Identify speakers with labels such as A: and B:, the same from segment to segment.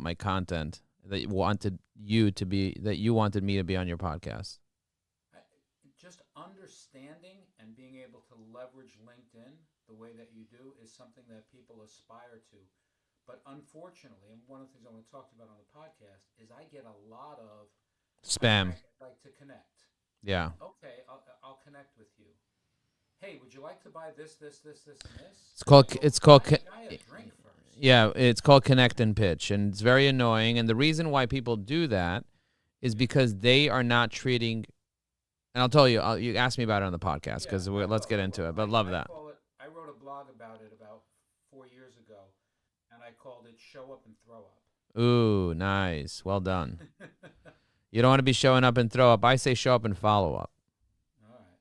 A: my content that you wanted me to be on your podcast?
B: Just understanding and being able to leverage LinkedIn the way that you do is something that people aspire to. But unfortunately, and one of the things I want to talk to you about on the podcast is I get a lot of, "Hi
A: Spam.
B: Frank, I'd like to connect."
A: Yeah.
B: Okay, I'll connect with you. "Hey, would you like to buy this, and this?"
A: It's
B: And I
A: called
B: go,
A: it's called
B: "Buy a guy a drink first."
A: yeah, it's called connect and pitch, and it's very annoying. And the reason why people do that is because they are not treating. And I'll tell you, you asked me about it on the podcast
B: Yeah,
A: because
B: I
A: let's
B: will.
A: get
B: I
A: into
B: will.
A: it. But love
B: I
A: that.
B: call it. I wrote a blog about it about 4 years ago, and I called it "Show Up and Throw Up."
A: Ooh, nice. Well done. You don't want to be showing up and throw up. I say show up and follow up.
B: All right.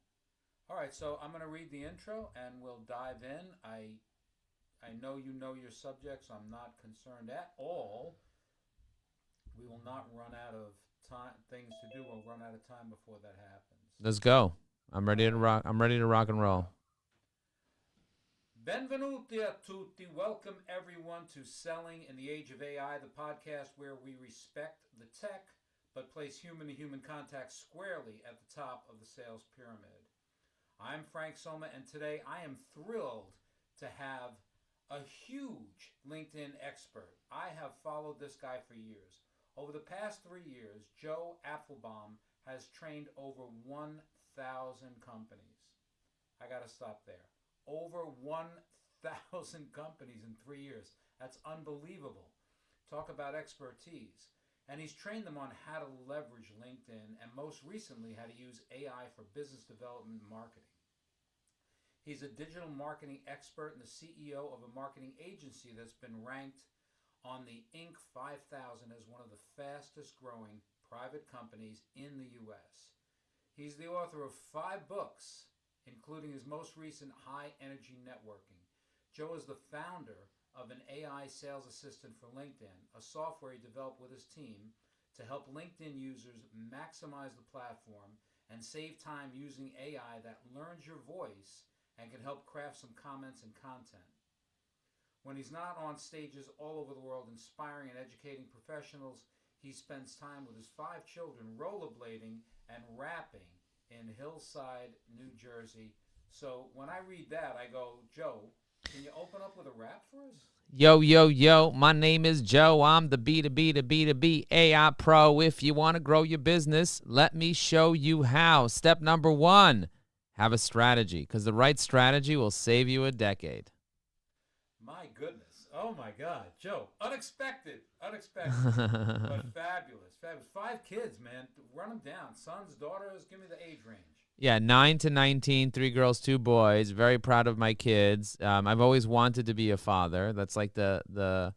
B: All right. So I'm going to read the intro, and we'll dive in. I know you know your subject, so I'm not concerned at all. We will not run out of time. Things to do. We'll run out of time before that happens.
A: Let's go. I'm
B: All
A: ready to
B: right.
A: rock. I'm ready to rock and roll.
B: Benvenuti a tutti. Welcome everyone to Selling in the Age of AI, the podcast where we respect the tech but place human to human contact squarely at the top of the sales pyramid. I'm Frank Somma, and today I am thrilled to have a huge LinkedIn expert. I have followed this guy for years. Over the past 3 years, Joe Apfelbaum has trained over 1,000 companies. I got to stop there. Over 1,000 companies in 3 years. That's unbelievable. Talk about expertise. And he's trained them on how to leverage LinkedIn and most recently how to use AI for business development and marketing. He's a digital marketing expert and the CEO of a marketing agency that's been ranked on the Inc. 5000 as one of the fastest growing private companies in the U.S. He's the author of 5 books, including his most recent High Energy Networking. Joe is the founder of an AI sales assistant for LinkedIn, a software he developed with his team to help LinkedIn users maximize the platform and save time using AI that learns your voice and can help craft some comments and content. When he's not on stages all over the world inspiring and educating professionals, he spends time with his 5 children rollerblading and rapping in Hillside, New Jersey. So when I read that, I go, Joe, can you open up with a rap for us?
A: Yo, yo, yo, my name is Joe. I'm the B2B to B2B AI pro. If you want to grow your business, let me show you how. Step number 1, have a strategy, because the right strategy will save you a decade.
B: My goodness. Oh, my God. Joe, unexpected. But fabulous. 5 kids, man. Run them down. Sons, daughters, give me the age range.
A: Yeah, 9 to 19, 3 girls, 2 boys. Very proud of my kids. I've always wanted to be a father. That's like the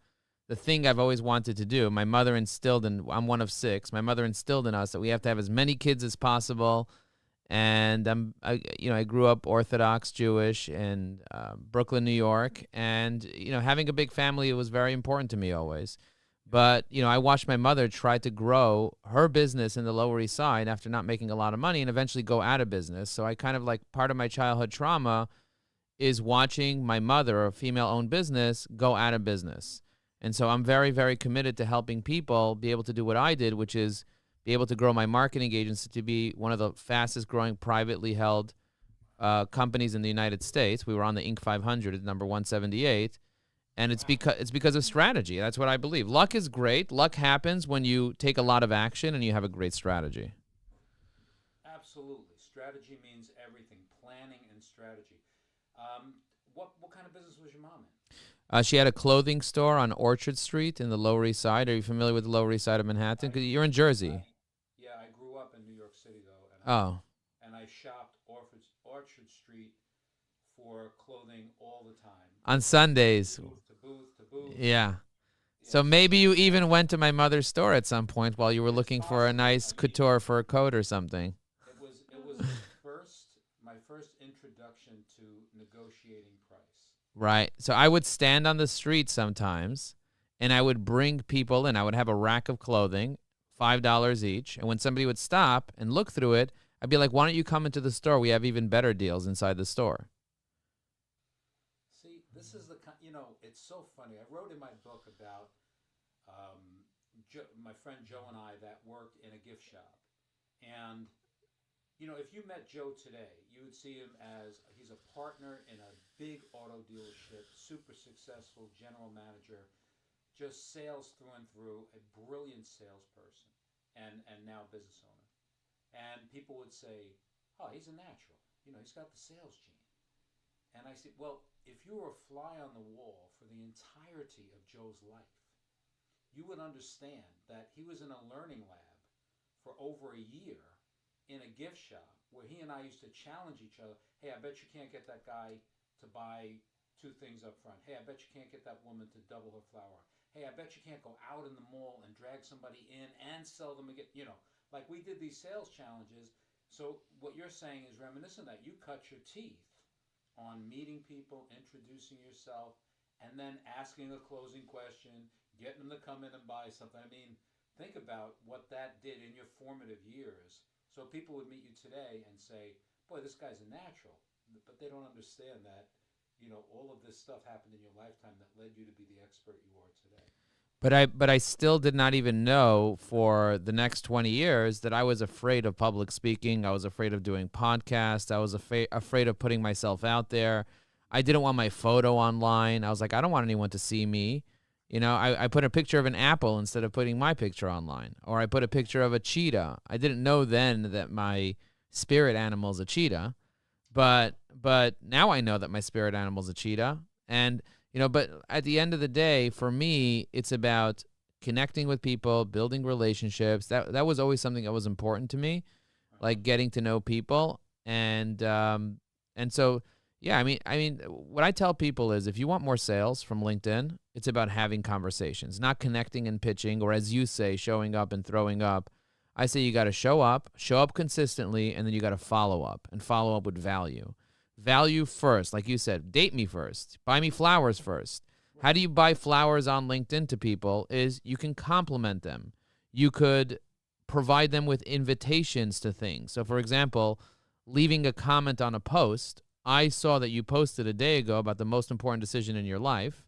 A: thing I've always wanted to do. My mother instilled I'm one of 6. My mother instilled in us that we have to have as many kids as possible. And I grew up Orthodox Jewish in Brooklyn, New York, and having a big family, it was very important to me always. But I watched my mother try to grow her business in the Lower East Side after not making a lot of money and eventually go out of business. So I kind of like part of my childhood trauma is watching my mother, a female-owned business, go out of business. And so I'm very, very committed to helping people be able to do what I did, which is be able to grow my marketing agency to be one of the fastest growing privately held companies in the United States. We were on the Inc. 500 at number 178. And it's because of strategy. That's what I believe. Luck is great. Luck happens when you take a lot of action and you have a great strategy.
B: Absolutely. Strategy means everything. Planning and strategy. What kind of business was your mom in?
A: She had a clothing store on Orchard Street in the Lower East Side. Are you familiar with the Lower East Side of Manhattan? Because you're in Jersey.
B: Yeah, I grew up in New York City though,
A: Oh,
B: and I shopped Orchard Street for clothing all the time.
A: on Sundays.
B: Booth to booth to booth.
A: Yeah. So
B: Yes,
A: maybe you even went to my mother's store at some point while you were
B: it's
A: looking for a
B: possible.
A: nice couture for a coat or something.
B: It was my first introduction to negotiating price.
A: Right. So I would stand on the street sometimes and I would bring people in. I would have a rack of clothing, $5 each. And when somebody would stop and look through it, I'd be like, why don't you come into the store? We have even better deals inside the store.
B: See, this is it's so funny. I wrote in my book about my friend Joe and I that worked in a gift shop. And, if you met Joe today, you would see him as he's a partner in a big auto dealership, super successful general manager, just sales through and through, a brilliant salesperson, and now business owner. And people would say, oh, he's a natural. He's got the sales gene. And I said, well, if you were a fly on the wall for the entirety of Joe's life, you would understand that he was in a learning lab for over a year in a gift shop where he and I used to challenge each other. Hey, I bet you can't get that guy to buy 2 things up front. Hey, I bet you can't get that woman to double her flour. Hey, I bet you can't go out in the mall and drag somebody in and sell them again. Like we did these sales challenges. So what you're saying is reminiscent of that. You cut your teeth on meeting people, introducing yourself, and then asking a closing question, getting them to come in and buy something. I mean, think about what that did in your formative years. So people would meet you today and say, boy, this guy's a natural. But they don't understand that, all of this stuff happened in your lifetime that led you to be the expert you are today.
A: But I still did not even know for the next 20 years that I was afraid of public speaking. I was afraid of doing podcasts. I was afraid of putting myself out there. I didn't want my photo online. I was like, I don't want anyone to see me. I put a picture of an apple instead of putting my picture online. Or I put a picture of a cheetah. I didn't know then that my spirit animal is a cheetah. But now I know that my spirit animal is a cheetah. And but at the end of the day, for me, it's about connecting with people, building relationships. That was always something that was important to me, like getting to know people. And so, yeah, I mean, what I tell people is if you want more sales from LinkedIn, it's about having conversations, not connecting and pitching, or as you say, showing up and throwing up. I say you got to show up consistently, and then you got to follow up with value. Value first, like you said, date me first, buy me flowers first. How do you buy flowers on LinkedIn to people is you can compliment them. You could provide them with invitations to things. So for example, leaving a comment on a post. I saw that you posted a day ago about the most important decision in your life,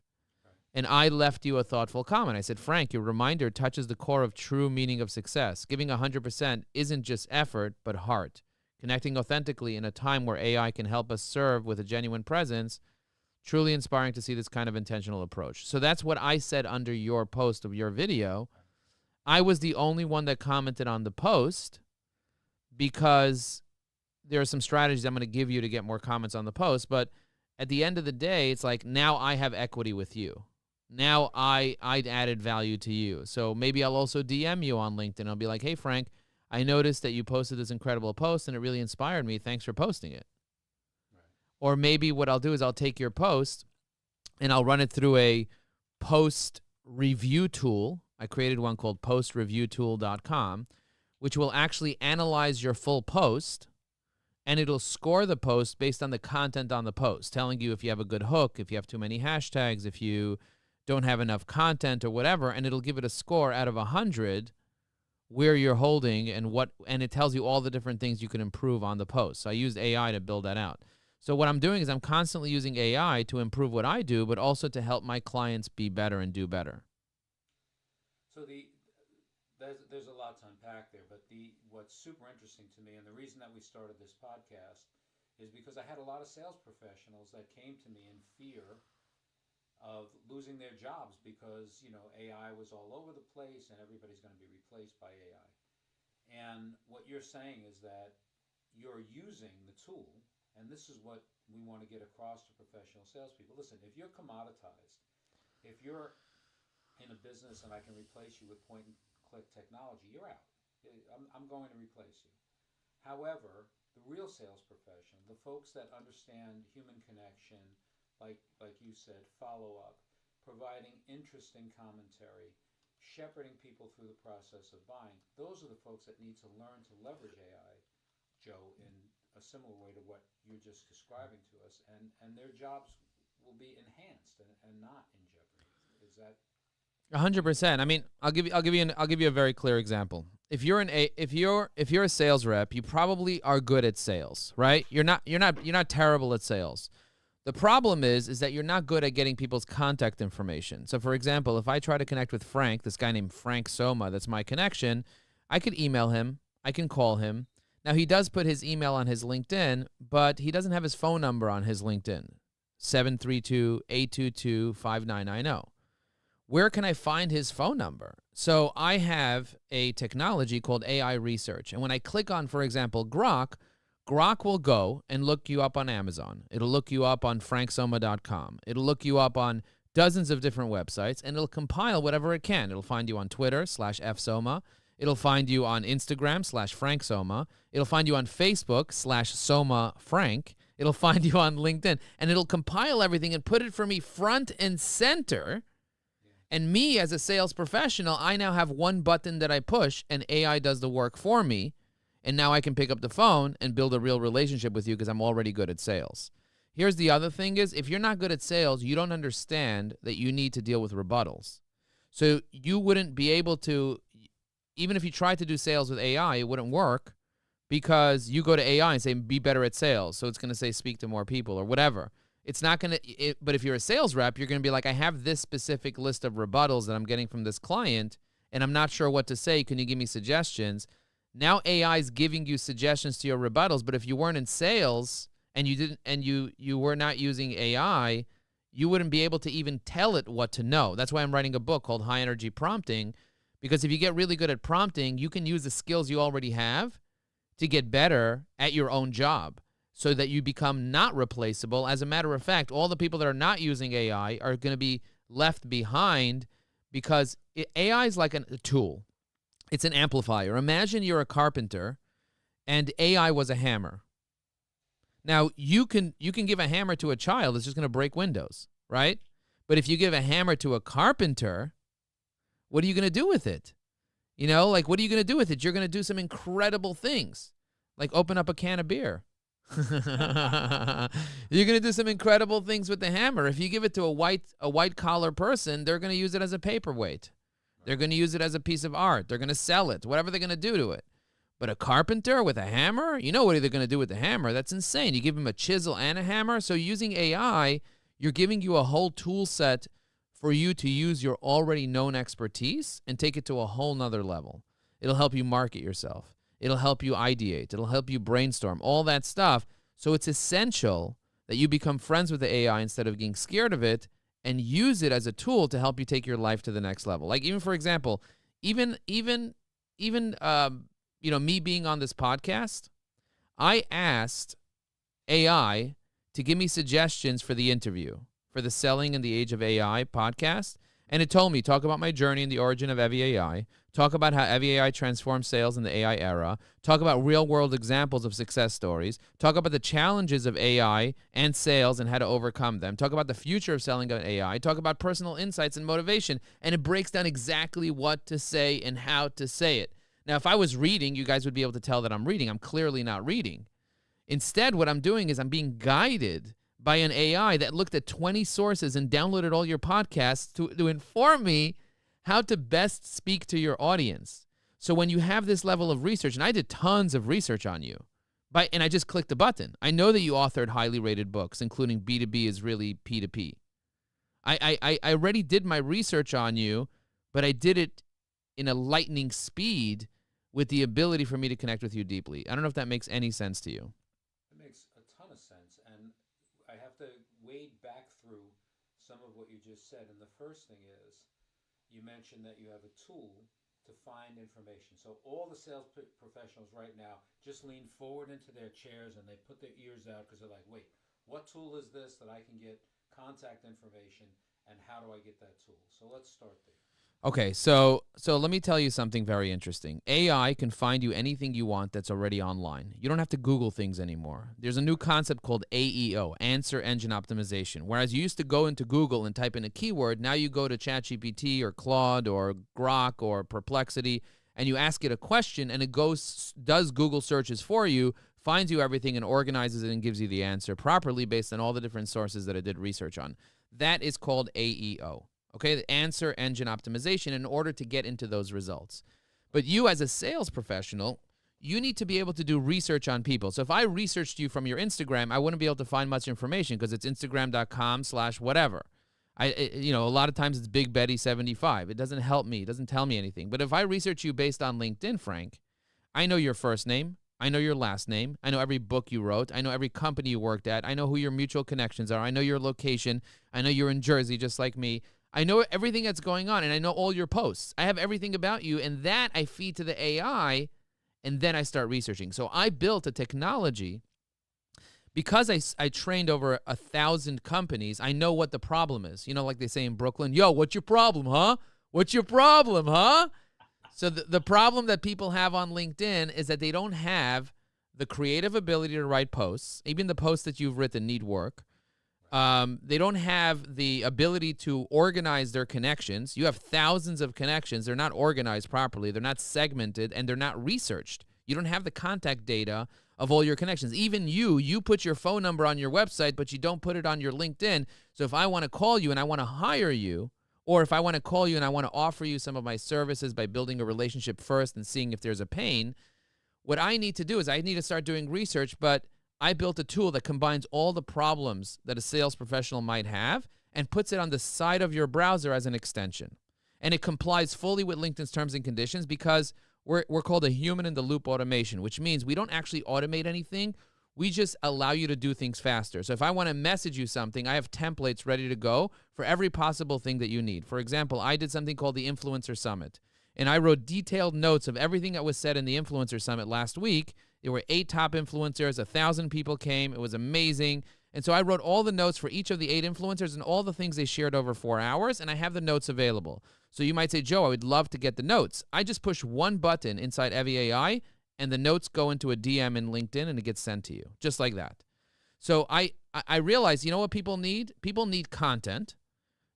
A: and I left you a thoughtful comment. I said, Frank, your reminder touches the core of true meaning of success. Giving 100% isn't just effort, but heart. Connecting authentically in a time where AI can help us serve with a genuine presence, truly inspiring to see this kind of intentional approach. So that's what I said under your post of your video. I was the only one that commented on the post because there are some strategies I'm going to give you to get more comments on the post. But at the end of the day, it's like now I have equity with you. Now I added value to you. So maybe I'll also DM you on LinkedIn. I'll be like, hey, Frank, I noticed that you posted this incredible post and it really inspired me. Thanks for posting it. Right. Or maybe what I'll do is I'll take your post and I'll run it through a post review tool. I created one called postreviewtool.com, which will actually analyze your full post, and it'll score the post based on the content on the post, telling you if you have a good hook, if you have too many hashtags, if you don't have enough content or whatever, and it'll give it a score out of 100 where you're holding and it tells you all the different things you can improve on the post. So I used AI to build that out. So what I'm doing is I'm constantly using AI to improve what I do, but also to help my clients be better and do better.
B: So there's a lot to unpack there, but what's super interesting to me, and the reason that we started this podcast, is because I had a lot of sales professionals that came to me in fear of losing their jobs because, AI was all over the place and everybody's going to be replaced by AI. And what you're saying is that you're using the tool, and this is what we want to get across to professional salespeople. Listen, if you're commoditized, if you're in a business and I can replace you with point-and-click technology, you're out. I'm going to replace you. However, the real sales profession, the folks that understand human connection, like you said, follow up, providing interesting commentary, shepherding people through the process of buying, those are the folks that need to learn to leverage AI, Joe, in a similar way to what you're just describing to us, and their jobs will be enhanced and not in jeopardy. Is that
A: 100%. I mean, I'll give you a very clear example. If you're a sales rep, you probably are good at sales, right? You're not terrible at sales. The problem is that you're not good at getting people's contact information. So, for example, if I try to connect with Frank, this guy named Frank Somma, that's my connection, I could email him. I can call him. Now, he does put his email on his LinkedIn, but he doesn't have his phone number on his LinkedIn, 732-822-5990. Where can I find his phone number? So I have a technology called AI Research. And when I click on, for example, Grok will go and look you up on Amazon. It'll look you up on franksomma.com. It'll look you up on dozens of different websites, and it'll compile whatever it can. It'll find you on Twitter /fsomma. It'll find you on Instagram /franksomma. It'll find you on Facebook /sommafrank. It'll find you on LinkedIn. And it'll compile everything and put it for me front and center. And me as a sales professional, I now have one button that I push, and AI does the work for me. And now I can pick up the phone and build a real relationship with you because I'm already good at sales. Here's the other thing is, if you're not good at sales, you don't understand that you need to deal with rebuttals. So you wouldn't be able to, even if you tried to do sales with AI, it wouldn't work because you go to AI and say, be better at sales. So it's going to say, speak to more people or whatever. It's not going to, but if you're a sales rep, you're going to be like, I have this specific list of rebuttals that I'm getting from this client, and I'm not sure what to say. Can you give me suggestions? Now AI is giving you suggestions to your rebuttals, but if you weren't in sales and you were not using AI, you wouldn't be able to even tell it what to know. That's why I'm writing a book called High Energy Prompting, because if you get really good at prompting, you can use the skills you already have to get better at your own job so that you become not replaceable. As a matter of fact, all the people that are not using AI are going to be left behind because AI is like a tool. It's an amplifier. Imagine you're a carpenter and AI was a hammer. Now, you can give a hammer to a child, it's just going to break windows, right? But if you give a hammer to a carpenter, what are you going to do with it? You know, like, what are you going to do with it? You're going to do some incredible things, like open up a can of beer. You're going to do some incredible things with the hammer. If you give it to a white collar person, they're going to use it as a paperweight. They're going to use it as a piece of art. They're going to sell it, whatever they're going to do to it. But a carpenter with a hammer, you know what they're going to do with the hammer. That's insane. You give them a chisel and a hammer. So using AI, you're giving you a whole tool set for you to use your already known expertise and take it to a whole nother level. It'll help you market yourself. It'll help you ideate. It'll help you brainstorm, all that stuff. So it's essential that you become friends with the AI instead of getting scared of it, and use it as a tool to help you take your life to the next level. Like, even, for example, even me being on this podcast, I asked AI to give me suggestions for the interview, for the Selling in the Age of AI podcast. And it told me, talk about my journey and the origin of evyAI, talk about how evyAI transforms sales in the AI era, talk about real-world examples of success stories, talk about the challenges of AI and sales and how to overcome them, talk about the future of selling on AI, talk about personal insights and motivation, and it breaks down exactly what to say and how to say it. Now, if I was reading, you guys would be able to tell that I'm reading. I'm clearly not reading. Instead, what I'm doing is I'm being guided by an AI that looked at 20 sources and downloaded all your podcasts to inform me how to best speak to your audience. So when you have this level of research, and I did tons of research on you, and I just clicked a button. I know that you authored highly rated books, including B2B is really P2P. I already did my research on you, but I did it in a lightning speed with the ability for me to connect with you deeply. I don't know if that makes any sense to you.
B: It makes a ton of sense, and I have to wade back through some of what you just said. And the first thing is, you mentioned that you have a tool to find information. So all the sales professionals right now just lean forward into their chairs and they put their ears out because they're like, wait, what tool is this that I can get contact information, and how do I get that tool? So let's start there.
A: Okay, so let me tell you something very interesting. AI can find you anything you want that's already online. You don't have to Google things anymore. There's a new concept called AEO, Answer Engine Optimization. Whereas you used to go into Google and type in a keyword, now you go to ChatGPT or Claude or Grok or Perplexity, and you ask it a question, and it does Google searches for you, finds you everything, and organizes it and gives you the answer properly based on all the different sources that it did research on. That is called AEO. Okay, the answer engine optimization, in order to get into those results. But you as a sales professional, you need to be able to do research on people. So if I researched you from your Instagram, I wouldn't be able to find much information because it's Instagram.com/whatever. A lot of times it's Big Betty 75. It doesn't help me. It doesn't tell me anything. But if I research you based on LinkedIn, Frank, I know your first name. I know your last name. I know every book you wrote. I know every company you worked at. I know who your mutual connections are. I know your location. I know you're in Jersey just like me. I know everything that's going on, and I know all your posts. I have everything about you, and that I feed to the AI, and then I start researching. So I built a technology because I trained over 1,000 companies. I know what the problem is. Like they say in Brooklyn, yo, what's your problem, huh? What's your problem, huh? So the problem that people have on LinkedIn is that they don't have the creative ability to write posts. Even the posts that you've written need work. They don't have the ability to organize their connections. You have thousands of connections. They're not organized properly. They're not segmented, and they're not researched. You don't have the contact data of all your connections. Even you put your phone number on your website, but you don't put it on your LinkedIn. So if I want to call you and I want to hire you, or if I want to call you and I want to offer you some of my services by building a relationship first and seeing if there's a pain, what I need to do is I need to start doing research, but I built a tool that combines all the problems that a sales professional might have and puts it on the side of your browser as an extension. And it complies fully with LinkedIn's terms and conditions because we're called a human-in-the-loop automation, which means we don't actually automate anything. We just allow you to do things faster. So if I want to message you something, I have templates ready to go for every possible thing that you need. For example, I did something called the Influencer Summit, and I wrote detailed notes of everything that was said in the Influencer Summit last week. There were 8 top influencers, 1,000 people came. It was amazing. And so I wrote all the notes for each of the 8 influencers and all the things they shared over 4 hours, and I have the notes available. So you might say, Joe, I would love to get the notes. I just push one button inside evyAI, and the notes go into a DM in LinkedIn, and it gets sent to you, just like that. So I realized, you know what people need? People need content.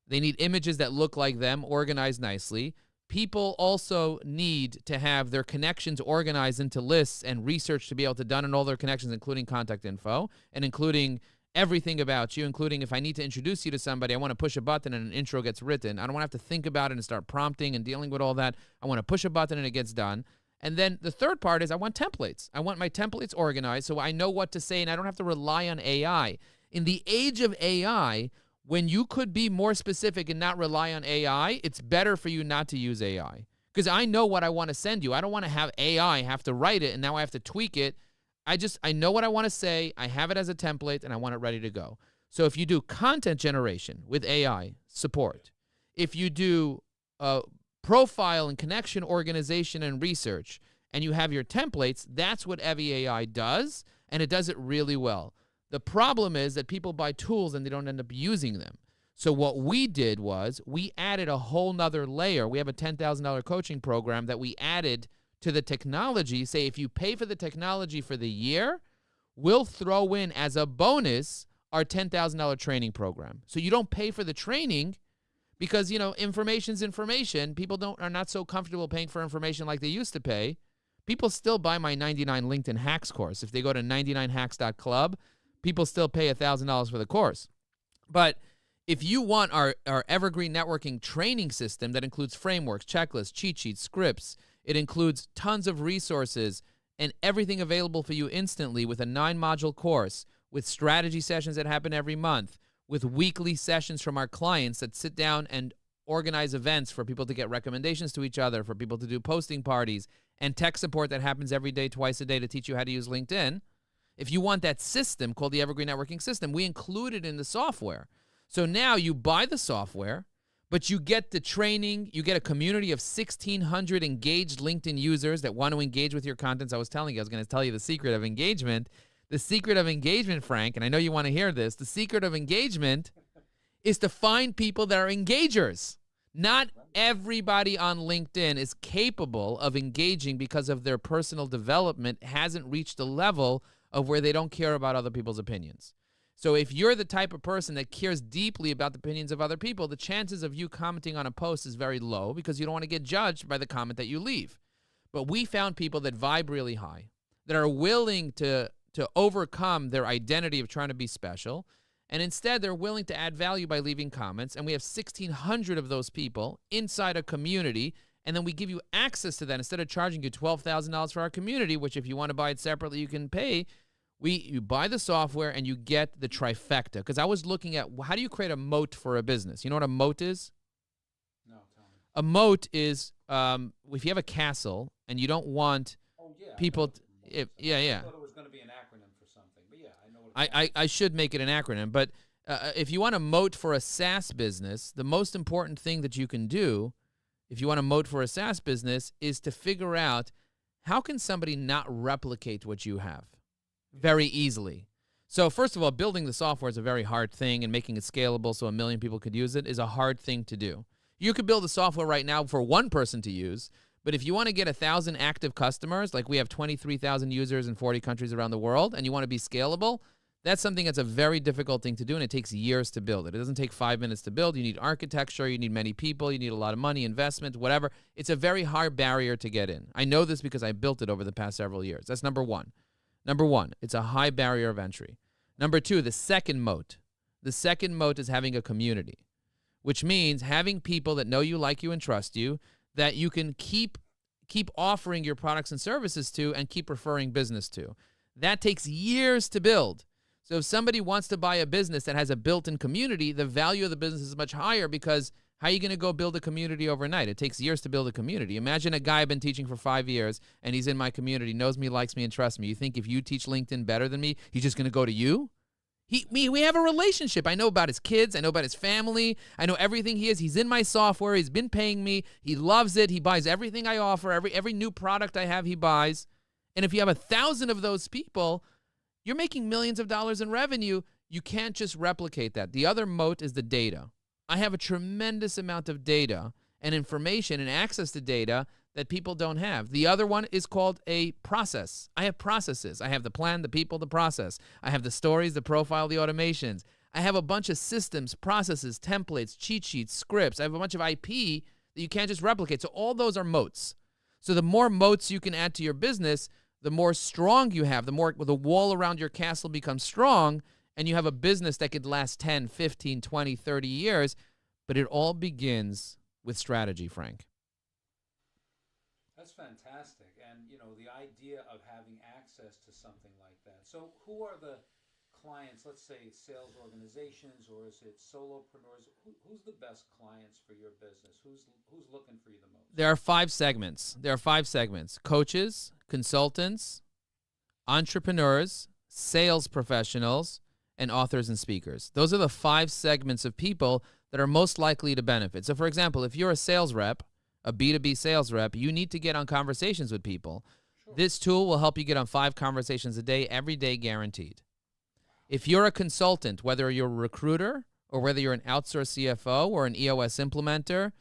A: They need images that look like them, organized nicely. People also need to have their connections organized into lists and research to be able to done in all their connections, including contact info and including everything about you, including if I need to introduce you to somebody, I want to push a button and an intro gets written. I don't want to have to think about it and start prompting and dealing with all that. I want to push a button and it gets done. And then the third part is I want templates. I want my templates organized so I know what to say and I don't have to rely on AI. In the age of AI, when you could be more specific and not rely on AI, it's better for you not to use AI. Because I know what I want to send you. I don't want to have AI have to write it and now I have to tweak it. I know what I want to say. I have it as a template and I want it ready to go. So if you do content generation with AI support, if you do profile and connection organization and research, and you have your templates, that's what evyAI does, and it does it really well. The problem is that people buy tools and they don't end up using them. So what we did was we added a whole nother layer. We have a $10,000 coaching program that we added to the technology. Say if you pay for the technology for the year, we'll throw in as a bonus our $10,000 training program. So you don't pay for the training because, information's information. People are not so comfortable paying for information like they used to pay. People still buy my 99 LinkedIn Hacks course. If they go to 99hacks.club, people still pay $1,000 for the course. But if you want our evergreen networking training system that includes frameworks, checklists, cheat sheets, scripts, it includes tons of resources and everything available for you instantly with a 9-module course, with strategy sessions that happen every month, with weekly sessions from our clients that sit down and organize events for people to get recommendations to each other, for people to do posting parties, and tech support that happens every day, twice a day to teach you how to use LinkedIn. If you want that system called the Evergreen Networking System, we include it in the software. So now you buy the software, but you get the training, you get a community of 1,600 engaged LinkedIn users that want to engage with your contents. I was going to tell you the secret of engagement. The secret of engagement, Frank, and I know you want to hear this, the secret of engagement is to find people that are engagers. Not everybody on LinkedIn is capable of engaging because of their personal development hasn't reached a level of where they don't care about other people's opinions. So if you're the type of person that cares deeply about the opinions of other people, the chances of you commenting on a post is very low because you don't want to get judged by the comment that you leave. But we found people that vibe really high, that are willing to overcome their identity of trying to be special, and instead they're willing to add value by leaving comments, and we have 1,600 of those people inside a community, And then we give you access to that. Instead of charging you $12,000 for our community, which if you want to buy it separately, you can pay, you buy the software and you get the trifecta. Because I was looking at, how do you create a moat for a business? You know what a moat is?
B: No, tell me.
A: A moat is if you have a castle and you don't want people... I thought
B: it was going to be an acronym for something. But yeah, I know what
A: I should make it an acronym. But if you want a moat for a SaaS business, the most important thing that you can do, if you want a moat for a SaaS business, is to figure out how can somebody not replicate what you have very easily. So first of all, building the software is a very hard thing, and making it scalable so 1 million people could use it is a hard thing to do. You could build a software right now for one person to use, but if you want to get 1,000 active customers, like we have 23,000 users in 40 countries around the world, and you want to be scalable, that's something that's a very difficult thing to do, and it takes years to build it. It doesn't take 5 minutes to build. You need architecture. You need many people. You need a lot of money, investment, whatever. It's a very hard barrier to get in. I know this because I built it over the past several years. That's number one. Number one, it's a high barrier of entry. Number two, the second moat. The second moat is having a community, which means having people that know you, like you, and trust you, that you can keep offering your products and services to and keep referring business to. That takes years to build. So if somebody wants to buy a business that has a built-in community, the value of the business is much higher, because how are you going to go build a community overnight? It takes years to build a community. Imagine a guy I've been teaching for 5 years, and he's in my community, knows me, likes me, and trusts me. You think if you teach LinkedIn better than me, he's just going to go to you? We have a relationship. I know about his kids. I know about his family. I know everything he is. He's in my software. He's been paying me. He loves it. He buys everything I offer. Every new product I have, he buys. And if you have 1,000 of those people, you're making millions of dollars in revenue. You can't just replicate that. The other moat is the data. I have a tremendous amount of data and information and access to data that people don't have. The other one is called a process. I have processes. I have the plan, the people, the process. I have the stories, the profile, the automations. I have a bunch of systems, processes, templates, cheat sheets, scripts. I have a bunch of IP that you can't just replicate. So all those are moats. So the more moats you can add to your business, the more strong you have, the more the wall around your castle becomes strong, and you have a business that could last 10, 15, 20, 30 years. But it all begins with strategy, Frank.
B: That's fantastic. And, the idea of having access to something like that. So who are the clients, let's say sales organizations, or is it solopreneurs? Who's the best clients for your business? Who's looking for you the most?
A: There are 5 segments. Coaches, consultants, entrepreneurs, sales professionals, and authors and speakers. Those are the 5 segments of people that are most likely to benefit. So, for example, if you're a sales rep, a B2B sales rep, you need to get on conversations with people. Sure. This tool will help you get on 5 conversations a day, every day, guaranteed. If you're a consultant, whether you're a recruiter or whether you're an outsourced CFO or an EOS implementer,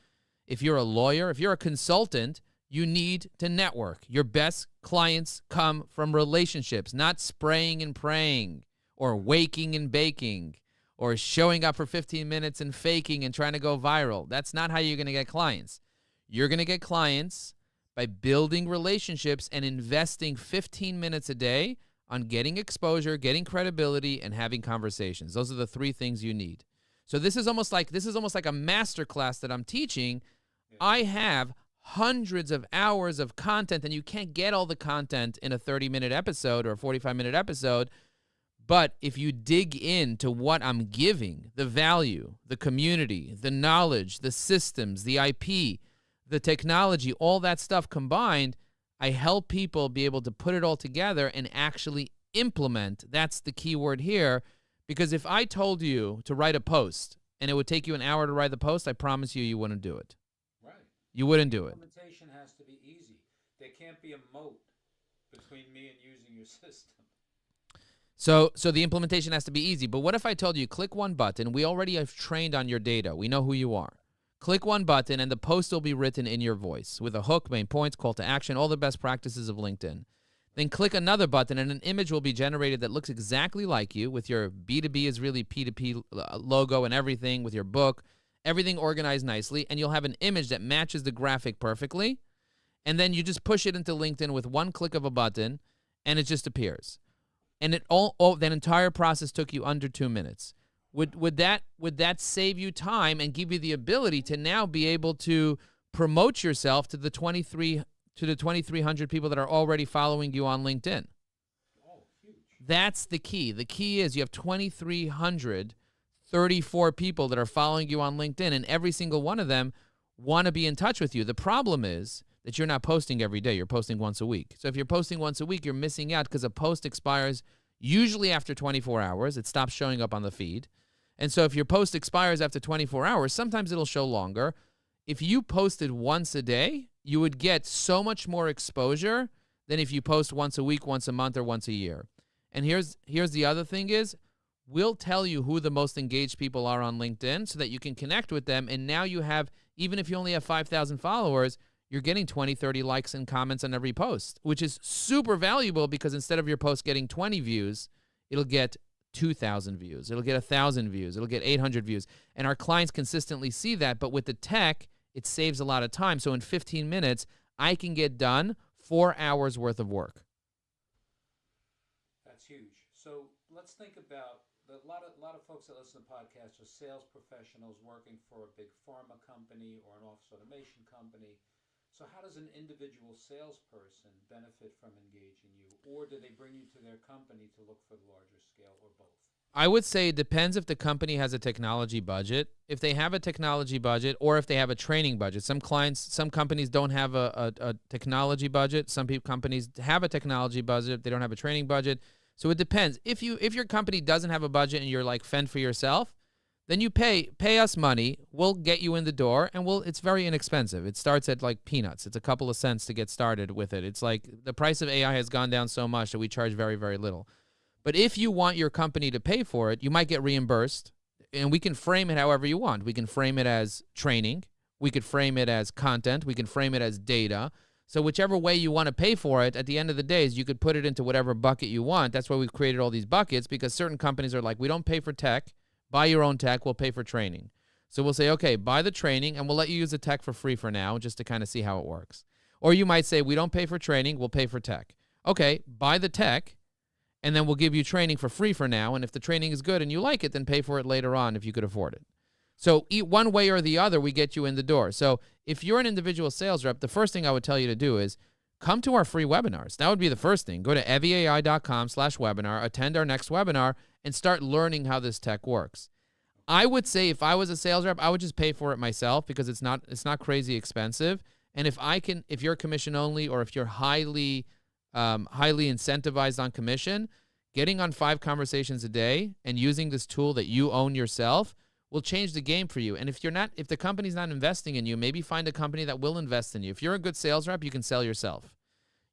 A: if you're a lawyer, if you're a consultant, you need to network. Your best clients come from relationships, not spraying and praying or waking and baking or showing up for 15 minutes and faking and trying to go viral. That's not how you're going to get clients. You're going to get clients by building relationships and investing 15 minutes a day on getting exposure, getting credibility, and having conversations. Those are the 3 things you need. So this is almost like a master class that I'm teaching. Yeah. I have hundreds of hours of content, and you can't get all the content in a 30-minute episode or a 45-minute episode. But if you dig into what I'm giving, the value, the community, the knowledge, the systems, the IP, the technology, all that stuff combined, I help people be able to put it all together and actually implement. That's the key word here. Because if I told you to write a post and it would take you an hour to write the post, I promise you wouldn't do it.
B: Right.
A: You wouldn't do it.
B: Implementation has to be easy. There can't be a moat between me and using your system.
A: So the implementation has to be easy. But what if I told you, click one button, we already have trained on your data. We know who you are. Click one button, and the post will be written in your voice with a hook, main points, call to action, all the best practices of LinkedIn. Then click another button, and an image will be generated that looks exactly like you, with your B2B is really P2P logo and everything, with your book, everything organized nicely, and you'll have an image that matches the graphic perfectly. And then you just push it into LinkedIn with one click of a button, and it just appears. And that entire process took you under 2 minutes. Would that save you time and give you the ability to now be able to promote yourself to the 2,300 people that are already following you on LinkedIn.
B: Oh, huge.
A: That's the key. The key is you have 2,334 people that are following you on LinkedIn, and every single one of them want to be in touch with you. The problem is that you're not posting every day. You're posting once a week. So if you're posting once a week, you're missing out because a post expires usually after 24 hours. It stops showing up on the feed. And so if your post expires after 24 hours, sometimes it'll show longer. If you posted once a day, you would get so much more exposure than if you post once a week, once a month, or once a year. And here's the other thing is, we'll tell you who the most engaged people are on LinkedIn so that you can connect with them. And now you have, even if you only have 5,000 followers, you're getting 20, 30 likes and comments on every post, which is super valuable because instead of your post getting 20 views, it'll get 2,000 views. It'll get 1,000 views. It'll get 800 views. And our clients consistently see that. But with the tech, it saves a lot of time. So in 15 minutes, I can get done 4 hours worth of work.
B: That's huge. So let's think about a lot of folks that listen to podcasts are sales professionals working for a big pharma company or an office automation company. So how does an individual salesperson benefit from engaging you? Or do they bring you to their company to look for the larger scale, or both?
A: I would say it depends if the company has a technology budget. If they have a technology budget or if they have a training budget. Some companies don't have a technology budget. Some companies have a technology budget. They don't have a training budget. So it depends. If your company doesn't have a budget and you're like fend for yourself, then you pay us money. We'll get you in the door, and it's very inexpensive. It starts at like peanuts. It's a couple of cents to get started with it. It's like the price of AI has gone down so much that we charge very, very little. But if you want your company to pay for it, you might get reimbursed, and we can frame it however you want. We can frame it as training. We could frame it as content. We can frame it as data. So whichever way you want to pay for it, at the end of the day, is you could put it into whatever bucket you want. That's why we've created all these buckets, because certain companies are like, we don't pay for tech. Buy your own tech. We'll pay for training. So we'll say, okay, buy the training, and we'll let you use the tech for free for now, just to kind of see how it works. Or you might say, we don't pay for training. We'll pay for tech. Okay, buy the tech, and then we'll give you training for free for now. And if the training is good and you like it, then pay for it later on if you could afford it. So one way or the other, we get you in the door. So if you're an individual sales rep, the first thing I would tell you to do is come to our free webinars. That would be the first thing. Go to evyai.com/webinar, attend our next webinar, and start learning how this tech works. I would say if I was a sales rep, I would just pay for it myself because it's not crazy expensive. And if you're commission only, or if you're highly incentivized on commission, getting on 5 conversations a day and using this tool that you own yourself will change the game for you. And if the company's not investing in you, maybe find a company that will invest in you. If you're a good sales rep, you can sell yourself.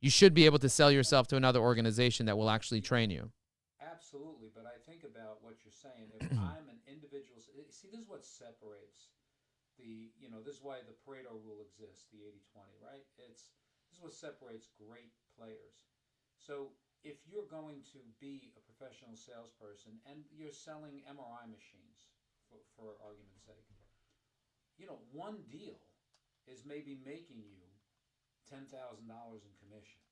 A: You should be able to sell yourself to another organization that will actually train you.
B: Absolutely, but I think about what you're saying. If I'm an individual, see, this is what separates this is why the Pareto rule exists, the 80-20, right? This is what separates great players. So if you're going to be a professional salesperson and you're selling MRI machines, for argument's sake, one deal is maybe making you $10,000 in commission.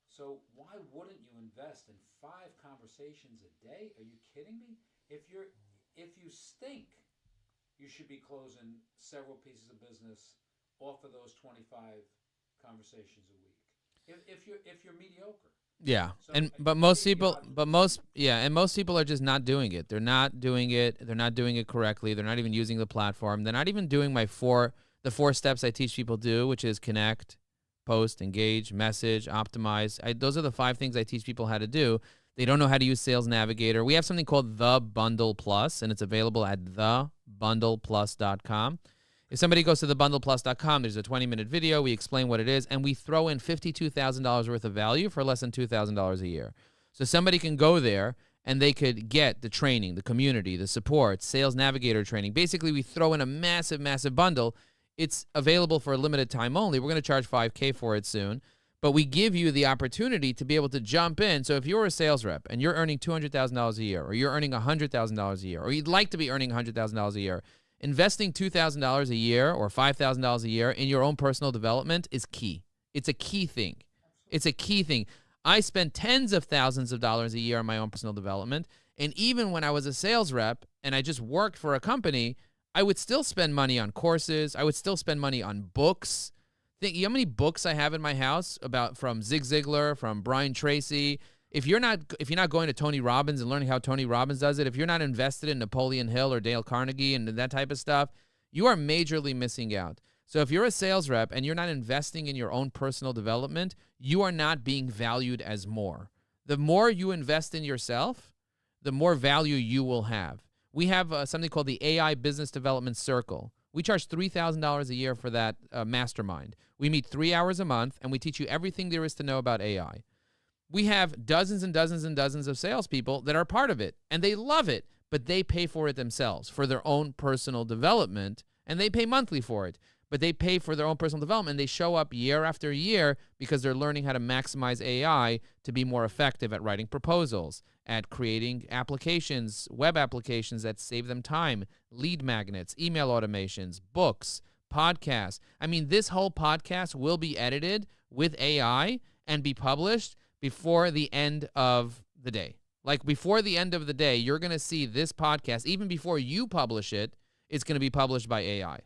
B: So why wouldn't you invest in 5 conversations a day? Are you kidding me? If you stink, you should be closing several pieces of business off of those 25 conversations a week. If you're mediocre.
A: Yeah.
B: So
A: most people are just not doing it. They're not doing it. They're not doing it correctly. They're not even using the platform. They're not even doing the 4 steps I teach people to do, which is connect, post, engage, message, optimize. Those are the 5 things I teach people how to do. They don't know how to use Sales Navigator. We have something called The Bundle Plus, and it's available at thebundleplus.com. If somebody goes to thebundleplus.com, there's a 20-minute video. We explain what it is, and we throw in $52,000 worth of value for less than $2,000 a year. So somebody can go there, and they could get the training, the community, the support, Sales Navigator training. Basically, we throw in a massive, massive bundle. It's available for a limited time only. We're going to charge $5,000 for it soon. But we give you the opportunity to be able to jump in. So if you're a sales rep and you're earning $200,000 a year, or you're earning $100,000 a year, or you'd like to be earning $100,000 a year, investing $2,000 a year or $5,000 a year in your own personal development is key. It's a key thing. It's a key thing. I spend tens of thousands of dollars a year on my own personal development. And even when I was a sales rep and I just worked for a company, I would still spend money on courses. I would still spend money on books. Think you know how many books I have in my house about from Zig Ziglar, from Brian Tracy. If you're not going to Tony Robbins and learning how Tony Robbins does it, if you're not invested in Napoleon Hill or Dale Carnegie and that type of stuff, you are majorly missing out. So if you're a sales rep and you're not investing in your own personal development, you are not being valued as more. The more you invest in yourself, the more value you will have. We have something called the AI Business Development Circle. We charge $3,000 a year for that mastermind. We meet 3 hours a month, and we teach you everything there is to know about AI. We have dozens and dozens and dozens of salespeople that are part of it, and they love it, but they pay for it themselves for their own personal development, and they pay monthly for it. But they pay for their own personal development, and they show up year after year because they're learning how to maximize AI to be more effective at writing proposals, at creating applications, web applications that save them time, lead magnets, email automations, books, podcasts. I mean, this whole podcast will be edited with AI and be published before the end of the day. Like before the end of the day, you're going to see this podcast, even before you publish it, it's going to be published by AI.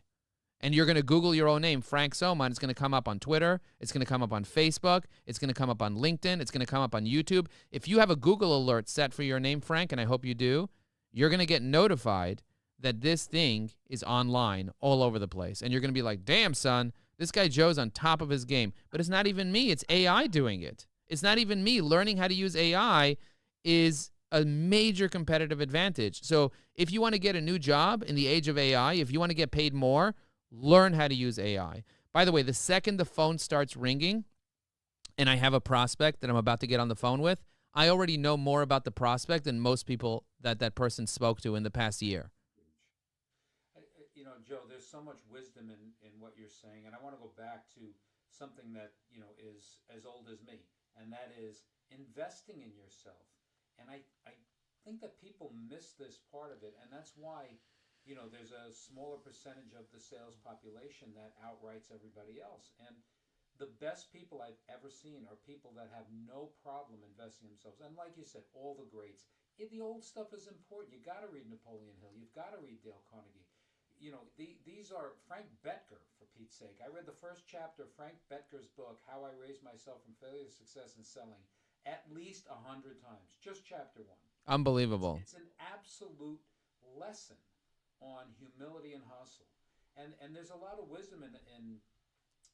A: And you're going to Google your own name, Frank Somma, and it's going to come up on Twitter. It's going to come up on Facebook. It's going to come up on LinkedIn. It's going to come up on YouTube. If you have a Google alert set for your name, Frank, and I hope you do, you're going to get notified that this thing is online all over the place. And you're going to be like, damn, son, this guy Joe's on top of his game. But it's not even me. It's AI doing it. It's not even me. Learning how to use AI is a major competitive advantage. So if you want to get a new job in the age of AI, if you want to get paid more, learn how to use AI. By the way, the second the phone starts ringing and I have a prospect that I'm about to get on the phone with, I already know more about the prospect than most people that person spoke to in the past year.
B: Joe, there's so much wisdom in what you're saying, and I want to go back to something that is as old as me, and that is investing in yourself. And I think that people miss this part of it, and that's why there's a smaller percentage of the sales population that outrights everybody else. And the best people I've ever seen are people that have no problem investing in themselves. And like you said, all the greats. The old stuff is important. You got to read Napoleon Hill. You've got to read Dale Carnegie. These are Frank Bettger, for Pete's sake. I read the first chapter of Frank Bettger's book, How I Raised Myself from Failure to Success in Selling, at least 100 times. Just chapter 1.
A: Unbelievable.
B: It's an absolute lesson on humility and hustle. And there's a lot of wisdom in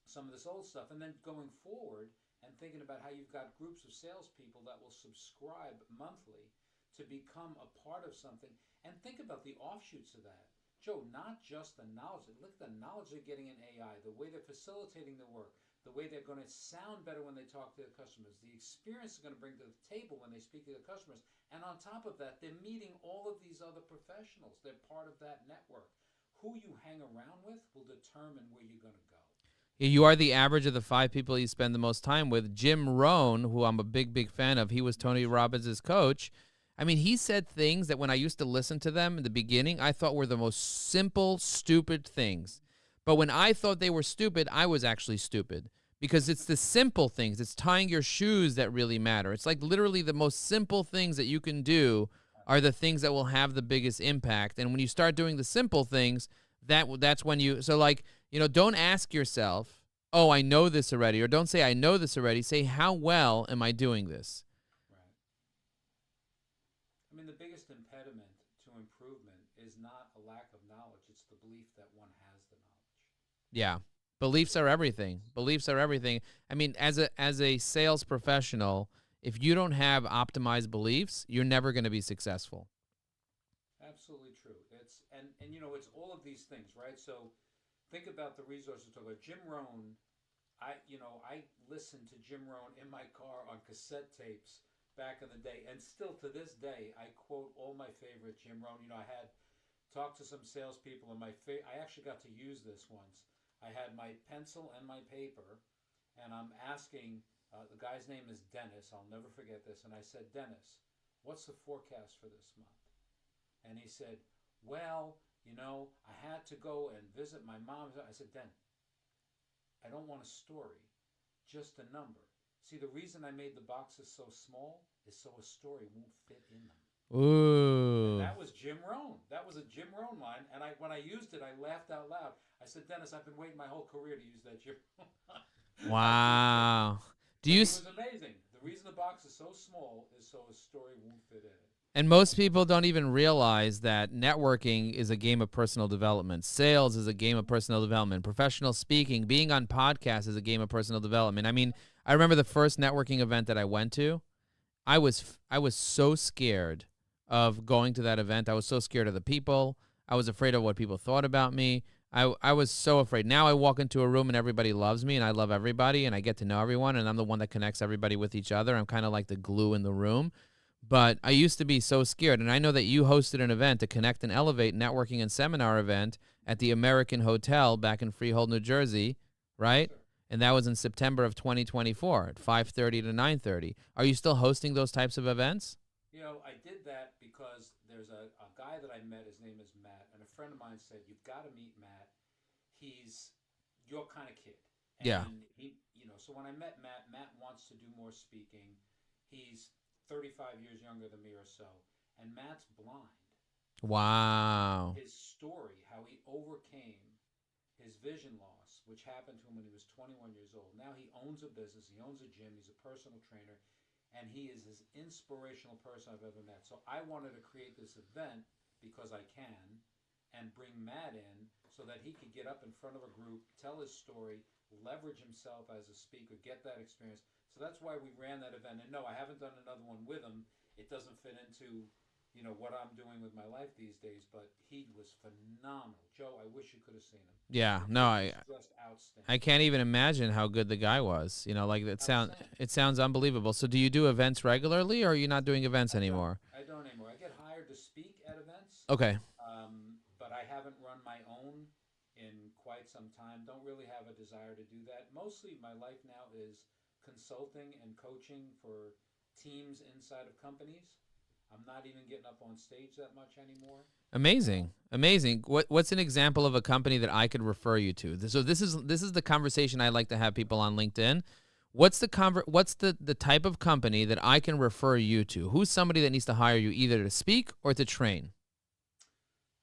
B: some of this old stuff. And then going forward and thinking about how you've got groups of salespeople that will subscribe monthly to become a part of something. And think about the offshoots of that. Joe, not just the knowledge. Look at the knowledge they're getting in AI, the way they're facilitating the work, the way they're going to sound better when they talk to the customers, the experience they're going to bring to the table when they speak to the customers. And on top of that, they're meeting all of these other professionals. They're part of that network. Who you hang around with will determine where you're going to go.
A: You are the average of the 5 people you spend the most time with. Jim Rohn, who I'm a big, big fan of, he was Tony Robbins' coach. I mean, he said things that when I used to listen to them in the beginning, I thought were the most simple, stupid things. But when I thought they were stupid, I was actually stupid. Because it's the simple things. It's tying your shoes that really matter. It's like literally the most simple things that you can do are the things that will have the biggest impact. And when you start doing the simple things, that's when you, so like, don't ask yourself, oh, I know this already. Or don't say, I know this already. Say, how well am I doing this?
B: Right. I mean, the biggest impediment to improvement is not a lack of knowledge. It's the belief that one has the knowledge.
A: Yeah. Beliefs are everything. Beliefs are everything. I mean, as a sales professional, if you don't have optimized beliefs, you're never going to be successful.
B: Absolutely true. It's it's all of these things, right? So think about the resources. Talk about Jim Rohn. I listened to Jim Rohn in my car on cassette tapes back in the day, and still to this day, I quote all my favorite Jim Rohn. I had talked to some salespeople, and I actually got to use this once. I had my pencil and my paper, and I'm asking, the guy's name is Dennis. I'll never forget this. And I said, Dennis, what's the forecast for this month? And he said, well, I had to go and visit my mom. I said, Den, I don't want a story, just a number. See, the reason I made the boxes so small is so a story won't fit in them. And
A: Ooh.
B: that was Jim Rohn. That was a Jim Rohn line. And when I used it, I laughed out loud. I said, Dennis, I've been waiting my whole career to use that Jim Rohn line. That's just
A: Wow. Do
B: but
A: you
B: he
A: s-
B: was amazing. The reason the box is so small is so his story won't fit in it.
A: and most people don't even realize that networking is a game of personal development. Sales is a game of personal development. Professional speaking, being on podcasts is a game of personal development. I mean, I remember the first networking event that I went to. I was so scared of going to that event. I was so scared of the people. I was afraid of what people thought about me. I was so afraid. Now I walk into a room and everybody loves me and I love everybody and I get to know everyone and I'm the one that connects everybody with each other. I'm kind of like the glue in the room. But I used to be so scared. And I know that you hosted an event, a Connect and Elevate networking and seminar event at the American Hotel back in Freehold, New Jersey,
B: Yes,
A: right?
B: sir.
A: And that was in September of 2024 at 5:30 to 9:30. Are you still hosting those types of events?
B: I did that because there's a guy that I met. His name is Matt. And a friend of mine said, you've got to meet Matt. He's your kind of kid.
A: Yeah.
B: And so when I met Matt, Matt wants to do more speaking. He's 35 years younger than me or so. And Matt's blind. And
A: Wow.
B: his story, how he overcame his vision loss, which happened to him when he was 21 years old. Now he owns a business, he owns a gym, he's a personal trainer, and he is as inspirational person I've ever met. So I wanted to create this event because I can and bring Matt in so that he could get up in front of a group, tell his story, leverage himself as a speaker, get that experience. So that's why we ran that event. And no, I haven't done another one with him. It doesn't fit into what I'm doing with my life these days, but he was phenomenal. Joe, I wish you could have seen him.
A: Yeah.
B: The
A: No,
B: kid
A: I
B: was just
A: I
B: outstanding.
A: can't even imagine how good the guy was. Like
B: I was saying,
A: it sounds unbelievable. So do you do events regularly or are you not doing events
B: I don't.
A: anymore?
B: I don't anymore. I get hired to speak at events,
A: Okay.
B: but I haven't run my own in quite some time. Don't really have a desire to do that. Mostly my life now is consulting and coaching for teams inside of companies. I'm not even getting up on stage that much anymore.
A: Amazing. Amazing. What's an example of a company that I could refer you to? So this is the conversation I like to have people on LinkedIn. What's the type of company that I can refer you to? Who's somebody that needs to hire you either to speak or to train?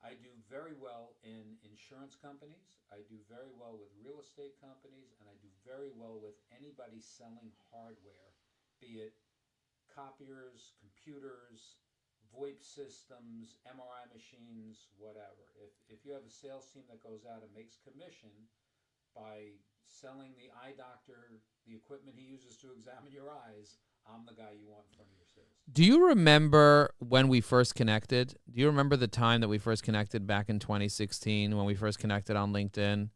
B: I do very well in insurance companies. I do very well with real estate companies, and I do very well with anybody selling hardware, be it copiers, computers, VoIP systems, MRI machines, whatever. If you have a sales team that goes out and makes commission by selling the eye doctor the equipment he uses to examine your eyes, I'm the guy you want in front of your sales team.
A: Do you remember when we first connected? Do you remember the time that we first connected back in 2016 when we first connected on LinkedIn?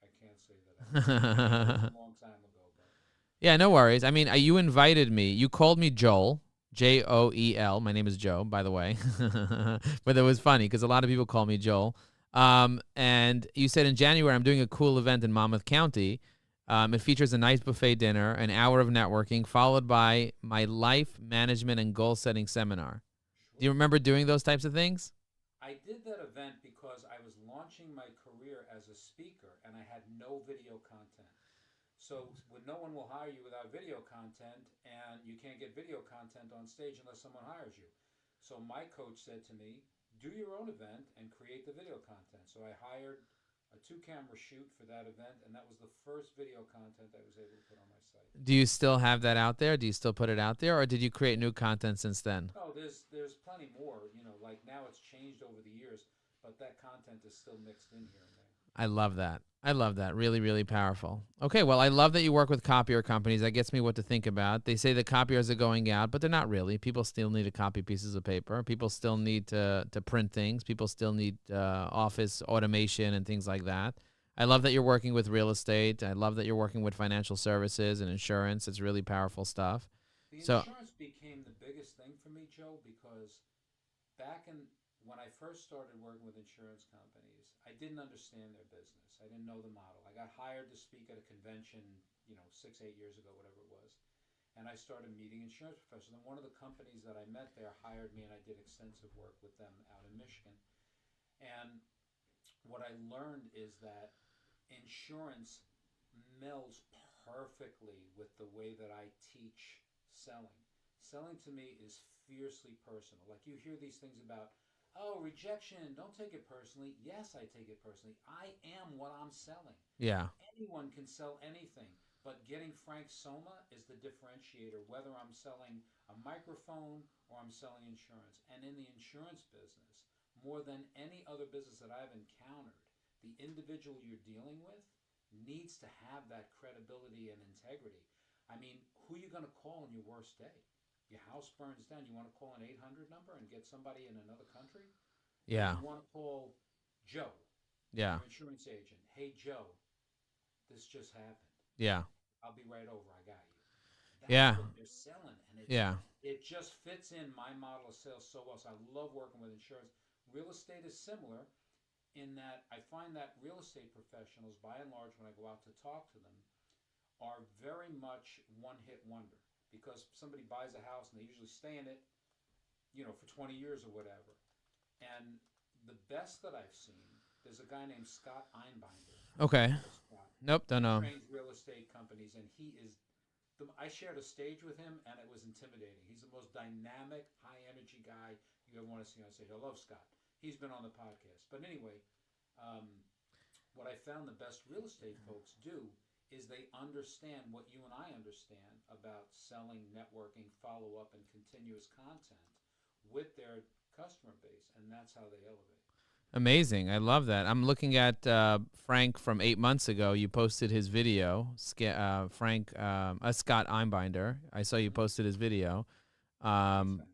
B: I can't say that I remember. It was a long time ago, but
A: Yeah, no worries. I mean, you invited me. You called me Joel, Joel. My name is Joe, by the way. But it was funny because a lot of people call me Joel. And you said in January, I'm doing a cool event in Monmouth County. It features a nice buffet dinner, an hour of networking, followed by my life management and goal setting seminar. Do you
B: sure.
A: remember doing those types of things?
B: I did that event because I was launching my career as a speaker and I had no video content. So when no one will hire you without video content, and you can't get video content on stage unless someone hires you. So my coach said to me, do your own event and create the video content. So I hired a two-camera shoot for that event, and that was the first video content I was able to put on my site.
A: Do you still have that out there? Do you still put it out there, or did you create new content since then?
B: Oh, there's plenty more. Like now it's changed over the years, but that content is still mixed in here and there.
A: I love that. I love that. Really, really powerful. Okay, well, I love that you work with copier companies. That gets me what to think about. They say the copiers are going out, but they're not really. People still need to copy pieces of paper. People still need to print things. People still need office automation and things like that. I love that you're working with real estate. I love that you're working with financial services and insurance. It's really powerful stuff.
B: The
A: So,
B: insurance became the biggest thing for me, Joe, because back in when I first started working with insurance companies, I didn't understand their business. I didn't know the model. I got hired to speak at a convention, 6, 8 years ago, whatever it was. And I started meeting insurance professionals. And one of the companies that I met there hired me, and I did extensive work with them out in Michigan. And what I learned is that insurance melds perfectly with the way that I teach selling. Selling to me is fiercely personal. Like you hear these things about, oh, rejection, don't take it personally. Yes, I take it personally. I am what I'm selling.
A: Yeah.
B: Anyone can sell anything, but getting Frank Somma is the differentiator, whether I'm selling a microphone or I'm selling insurance. And in the insurance business, more than any other business that I've encountered, the individual you're dealing with needs to have that credibility and integrity. I mean, who are you going to call on your worst day? Your house burns down. You want to call an 800 number and get somebody in another country? Or
A: Yeah.
B: you want to call Joe,
A: Yeah.
B: your insurance agent. Hey, Joe, this just happened.
A: Yeah.
B: I'll be right over. I got you. That's
A: Yeah.
B: what they're selling. And
A: Yeah.
B: it just fits in my model of sales so well. So I love working with insurance. Real estate is similar in that I find that real estate professionals, by and large, when I go out to talk to them, are very much one-hit wonder because somebody buys a house and they usually stay in it, for 20 years or whatever. And the best that I've seen, there's a guy named Scott Einbinder.
A: Okay.
B: Scott.
A: Nope. Don't know.
B: He trains real estate companies, and I shared a stage with him, and it was intimidating. He's the most dynamic, high-energy guy you ever want to see on stage. I love Scott. He's been on the podcast. But anyway, what I found the best real estate folks do is they understand what you and I understand about selling, networking, follow-up, and continuous content with their customer base, and that's how they elevate.
A: Amazing. I love that. I'm looking at Frank from 8 months ago. You posted his video, Frank, Scott Einbinder. I saw you posted his video.
B: Fantastic.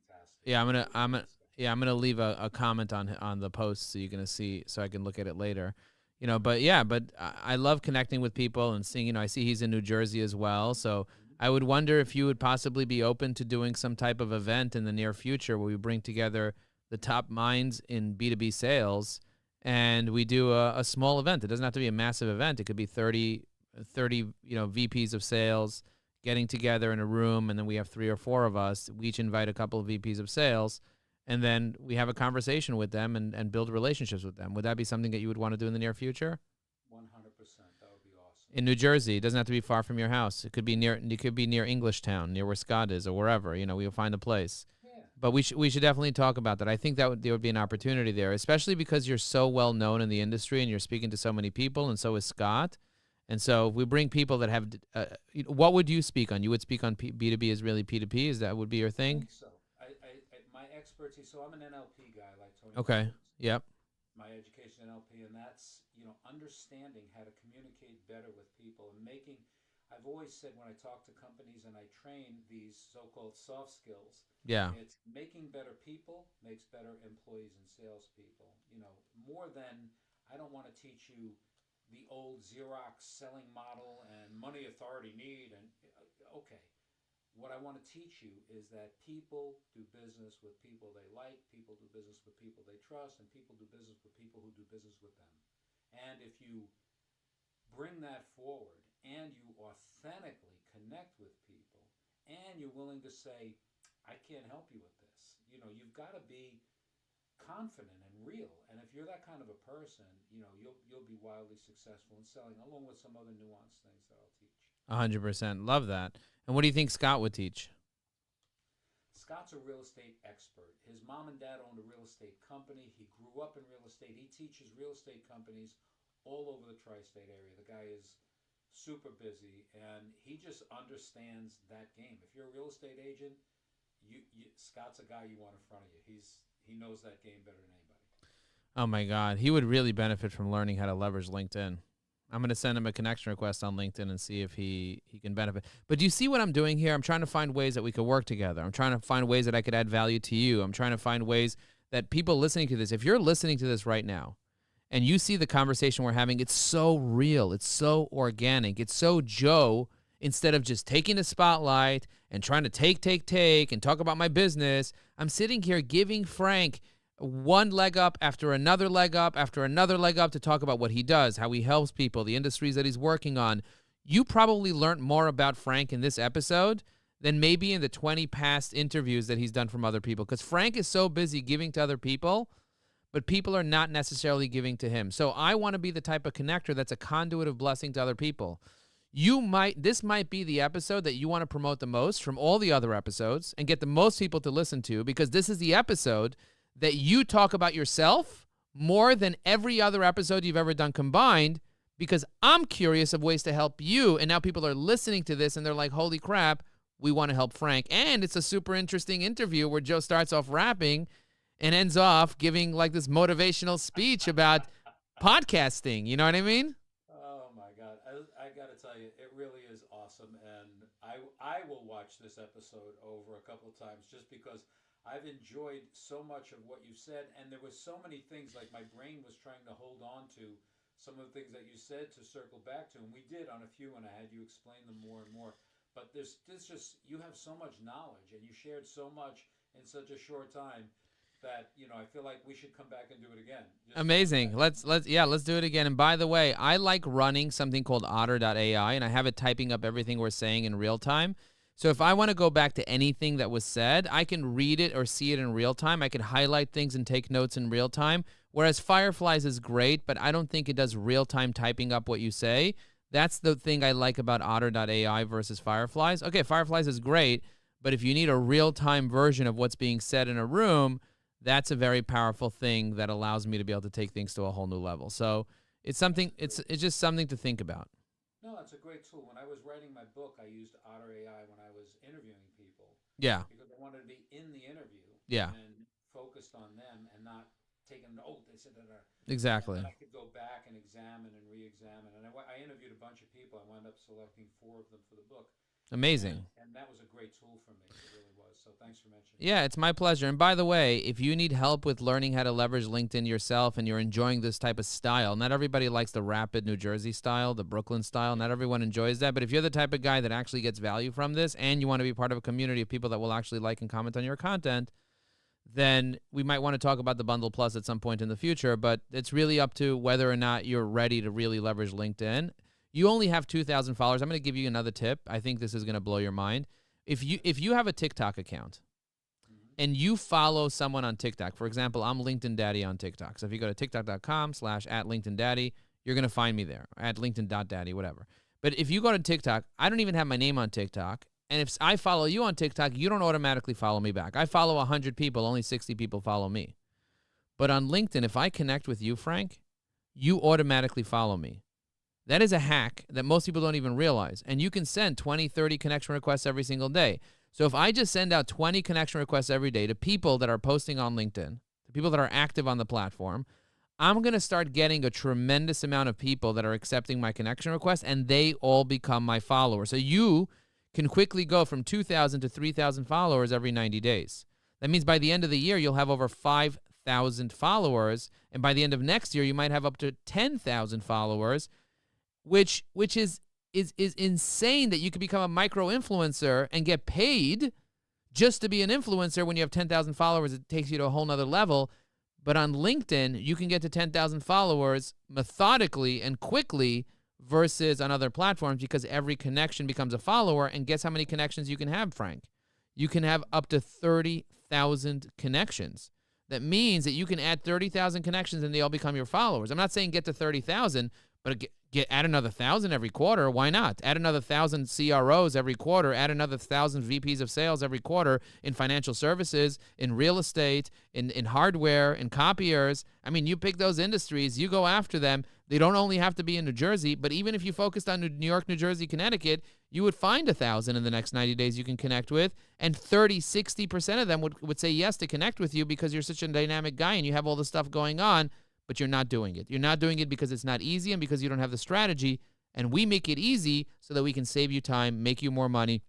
A: Yeah, I'm gonna leave a comment on the post so you're gonna see, so I can look at it later. But I love connecting with people and seeing. I see he's in New Jersey as well. So I would wonder if you would possibly be open to doing some type of event in the near future where we bring together the top minds in B2B sales, and we do a small event. It doesn't have to be a massive event. It could be 30 VPs of sales getting together in a room, and then we have 3 or 4 of us. We each invite a couple of VPs of sales, and then we have a conversation with them and build relationships with them. Would that be something that you would want to do in the near future?
B: 100%. That would be awesome.
A: In New Jersey, it doesn't have to be far from your house. It could be near Englishtown, near where Scott is, or wherever. We'll find a place. But we should definitely talk about that. I think there would be an opportunity there, especially because you're so well known in the industry and you're speaking to so many people, and so is Scott. And so if we bring people that have, what would you speak on? You would speak on B2B is really P2P? Is that would be your thing?
B: I think so. My expertise, so I'm an NLP guy like Tony.
A: Okay. Yep.
B: My education NLP, and that's, understanding how to communicate better with people and I've always said when I talk to companies and I train these so-called soft skills,
A: yeah,
B: it's making better people makes better employees and salespeople. More than, I don't want to teach you the old Xerox selling model and money, authority, need, and okay. What I want to teach you is that people do business with people they like, people do business with people they trust, and people do business with people who do business with them. And if you bring that forward and you authentically connect with people and you're willing to say, I can't help you with this, you've got to be confident and real. And if you're that kind of a person, you'll be wildly successful in selling, along with some other nuanced things that I'll teach.
A: 100%. Love that. And what do you think Scott would teach?
B: Scott's a real estate expert. His mom and dad owned a real estate company. He grew up in real estate. He teaches real estate companies all over the tri-state area. The guy is super busy, and he just understands that game. If you're a real estate agent, Scott's a guy you want in front of you. He knows that game better than anybody.
A: Oh my God, he would really benefit from learning how to leverage LinkedIn. I'm going to send him a connection request on LinkedIn and see if he can benefit. But do you see what I'm doing here? I'm trying to find ways that we could work together. I'm trying to find ways that I could add value to you. I'm trying to find ways that people listening to this, if you're listening to this right now and you see the conversation we're having, it's so real. It's so organic. It's so Joe, instead of just taking the spotlight and trying to take and talk about my business. I'm sitting here giving Frank one leg up after another leg up after another leg up to talk about what he does, how he helps people, the industries that he's working on. You probably learned more about Frank in this episode than maybe in the 20 past interviews that he's done from other people, because Frank is so busy giving to other people, but people are not necessarily giving to him. So I want to be the type of connector that's a conduit of blessing to other people. this might be the episode that you want to promote the most from all the other episodes and get the most people to listen to, because this is the episode that you talk about yourself more than every other episode you've ever done combined, because I'm curious of ways to help you. And now people are listening to this and they're like, holy crap, we want to help Frank. And it's a super interesting interview where Joe starts off rapping and ends off giving like this motivational speech about podcasting. You know what I mean?
B: Oh my God. I got to tell you, it really is awesome. And I will watch this episode over a couple of times just because I've enjoyed so much of what you said. And there was so many things, like my brain was trying to hold on to some of the things that you said to circle back to. And we did on a few, and I had you explain them more and more. But there's just, you have so much knowledge and you shared so much in such a short time that, I feel like we should come back and do it again.
A: Amazing. Let's do it again. And by the way, I like running something called otter.ai, and I have it typing up everything we're saying in real time. So if I want to go back to anything that was said, I can read it or see it in real time. I can highlight things and take notes in real time. Whereas Fireflies is great, but I don't think it does real time typing up what you say. That's the thing I like about otter.ai versus Fireflies. Okay, Fireflies is great, but if you need a real time version of what's being said in a room, that's a very powerful thing that allows me to be able to take things to a whole new level. So it's just something to think about.
B: No, it's a great tool. When I was writing my book, I used Otter AI when I was interviewing people.
A: Yeah.
B: Because I wanted to be in the interview.
A: Yeah.
B: And focused on them and not taking an oath. They said that.
A: Exactly.
B: And I could go back and examine and re-examine. And I interviewed a bunch of people. I wound up selecting 4 of them for the book.
A: Amazing.
B: And that was a great tool for me. It really was. So thanks for mentioning it.
A: Yeah, it's my pleasure. And by the way, if you need help with learning how to leverage LinkedIn yourself and you're enjoying this type of style, not everybody likes the rapid New Jersey style, the Brooklyn style. Not everyone enjoys that. But if you're the type of guy that actually gets value from this and you want to be part of a community of people that will actually like and comment on your content, then we might want to talk about the Bundle Plus at some point in the future. But it's really up to whether or not you're ready to really leverage LinkedIn. You only have 2,000 followers. I'm going to give you another tip. I think this is going to blow your mind. If you have a TikTok account and you follow someone on TikTok, for example, I'm LinkedIn Daddy on TikTok. So if you go to tiktok.com/@LinkedIn you're going to find me there, at LinkedIn.daddy, whatever. But if you go to TikTok, I don't even have my name on TikTok. And if I follow you on TikTok, you don't automatically follow me back. I follow 100 people, only 60 people follow me. But on LinkedIn, if I connect with you, Frank, you automatically follow me. That is a hack that most people don't even realize. And you can send 20, 30 connection requests every single day. So if I just send out 20 connection requests every day to people that are posting on LinkedIn, to people that are active on the platform, I'm going to start getting a tremendous amount of people that are accepting my connection requests, and they all become my followers. So you can quickly go from 2,000 to 3,000 followers every 90 days. That means by the end of the year, you'll have over 5,000 followers. And by the end of next year, you might have up to 10,000 followers, which is insane that you could become a micro-influencer and get paid just to be an influencer. When you have 10,000 followers, it takes you to a whole nother level. But on LinkedIn, you can get to 10,000 followers methodically and quickly versus on other platforms, because every connection becomes a follower. And guess how many connections you can have, Frank? You can have up to 30,000 connections. That means that you can add 30,000 connections and they all become your followers. I'm not saying get to 30,000, but add another 1,000 every quarter. Why not? Add another 1,000 CROs every quarter. Add another 1,000 VPs of sales every quarter in financial services, in real estate, in hardware, in copiers. I mean, you pick those industries, you go after them. They don't only have to be in New Jersey, but even if you focused on New York, New Jersey, Connecticut, you would find 1,000 in the next 90 days you can connect with, and 30, 60% of them would say yes to connect with you because you're such a dynamic guy and you have all this stuff going on. But you're not doing it. You're not doing it because it's not easy and because you don't have the strategy. And we make it easy so that we can save you time, make you more money.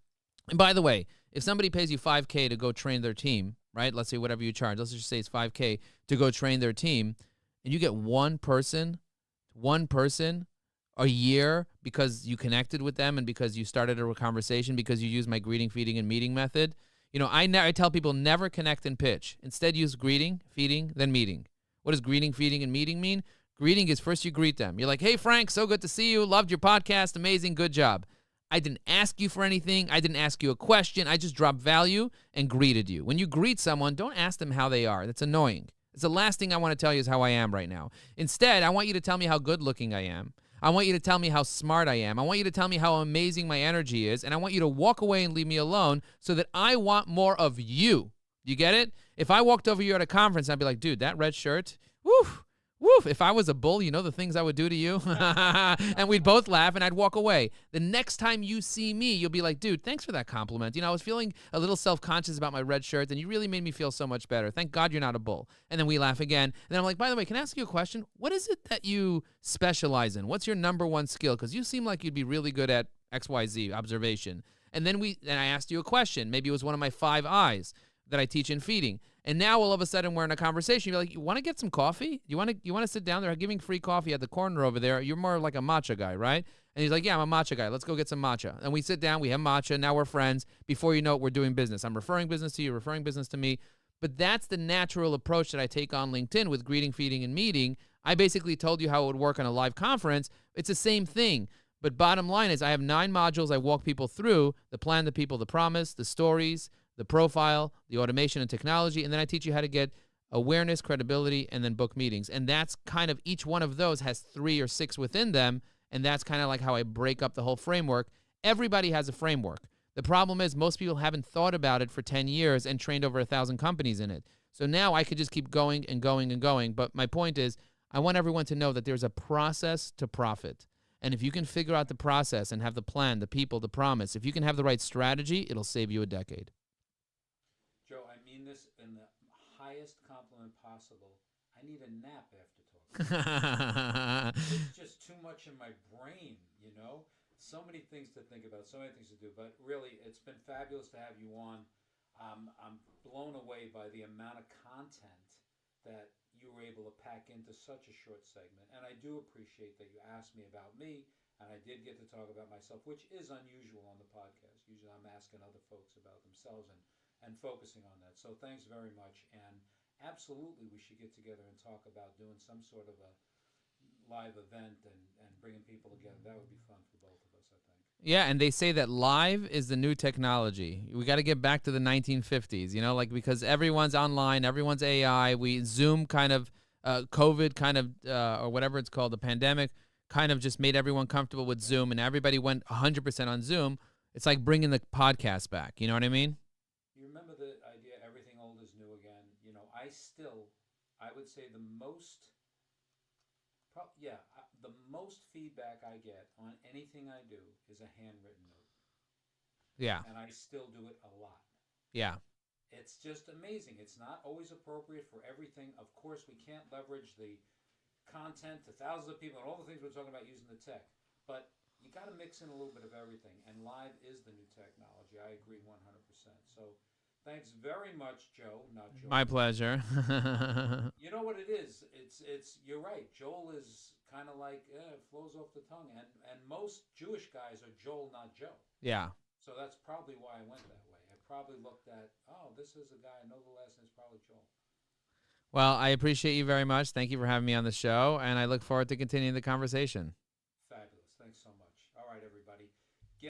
A: And by the way, if somebody pays you $5K to go train their team, right? Let's say whatever you charge. Let's just say it's $5K to go train their team, and you get one person a year because you connected with them and because you started a conversation, because you use my greeting, feeding, and meeting method. I tell people never connect and pitch. Instead, use greeting, feeding, then meeting. What does greeting, feeding, and meeting mean? Greeting is first you greet them. You're like, hey, Frank, so good to see you. Loved your podcast. Amazing. Good job. I didn't ask you for anything. I didn't ask you a question. I just dropped value and greeted you. When you greet someone, don't ask them how they are. That's annoying. It's the last thing I want to tell you is how I am right now. Instead, I want you to tell me how good looking I am. I want you to tell me how smart I am. I want you to tell me how amazing my energy is. And I want you to walk away and leave me alone so that I want more of you. You get it? If I walked over you at a conference, I'd be like, dude, that red shirt, woo, woo. If I was a bull, you know the things I would do to you? And we'd both laugh and I'd walk away. The next time you see me, you'll be like, dude, thanks for that compliment. You know, I was feeling a little self-conscious about my red shirt and you really made me feel so much better. Thank God you're not a bull. And then we laugh again. And then I'm like, by the way, can I ask you a question? What is it that you specialize in? What's your number one skill? Because you seem like you'd be really good at XYZ, observation. And then I asked you a question. Maybe it was one of my 5 eyes that I teach in feeding. And now all of a sudden we're in a conversation. You're like, you want to get some coffee? You want to sit down? They're giving free coffee at the corner over there. You're more like a matcha guy, right? And he's like, yeah, I'm a matcha guy. Let's go get some matcha. And we sit down, we have matcha. Now we're friends. Before you know it, we're doing business. I'm referring business to you, referring business to me. But that's the natural approach that I take on LinkedIn with greeting, feeding, and meeting. I basically told you how it would work on a live conference. It's the same thing. But bottom line is I have 9 modules I walk people through: the plan, the people, the promise, the stories, the profile, the automation and technology, and then I teach you how to get awareness, credibility, and then book meetings. And that's kind of, each one of those has 3 or 6 within them, and that's kind of like how I break up the whole framework. Everybody has a framework. The problem is most people haven't thought about it for 10 years and trained over 1,000 companies in it. So now I could just keep going and going and going. But my point is, I want everyone to know that there's a process to profit. And if you can figure out the process and have the plan, the people, the promise, if you can have the right strategy, it'll save you a decade.
B: Joe, I mean this in the highest compliment possible. I need a nap after talking. It's just too much in my brain, you know? So many things to think about, so many things to do. But really, it's been fabulous to have you on. I'm blown away by the amount of content that you were able to pack into such a short segment. And I do appreciate that you asked me about me, and I did get to talk about myself, which is unusual on the podcast. Usually I'm asking other folks about themselves and focusing on that. So thanks very much. And absolutely, we should get together and talk about doing some sort of a live event and bringing people together. That would be fun for both of us, I think.
A: Yeah, and they say that live is the new technology. We got to get back to the 1950s, you know, like, because everyone's online, everyone's AI. Zoom kind of, COVID kind of, or whatever it's called, the pandemic kind of just made everyone comfortable with Zoom, and everybody went 100% on Zoom. It's like bringing the podcast back. You know what I mean?
B: You remember the idea, everything old is new again. You know, I would say the most feedback I get on anything I do is a handwritten note.
A: Yeah.
B: And I still do it a lot.
A: Yeah.
B: It's just amazing. It's not always appropriate for everything. Of course, we can't leverage the content to thousands of people and all the things we're talking about using the tech. But you got to mix in a little bit of everything. And live is the new technology. I agree 100%. So thanks very much, Joe. Not Joel.
A: My pleasure.
B: You know what it is? It's you're right. Joel is kind of like, it flows off the tongue. And most Jewish guys are Joel, not Joe.
A: Yeah.
B: So that's probably why I went that way. I probably looked at, this is a guy, I know the last name is probably Joel.
A: Well, I appreciate you very much. Thank you for having me on the show, and I look forward to continuing the conversation.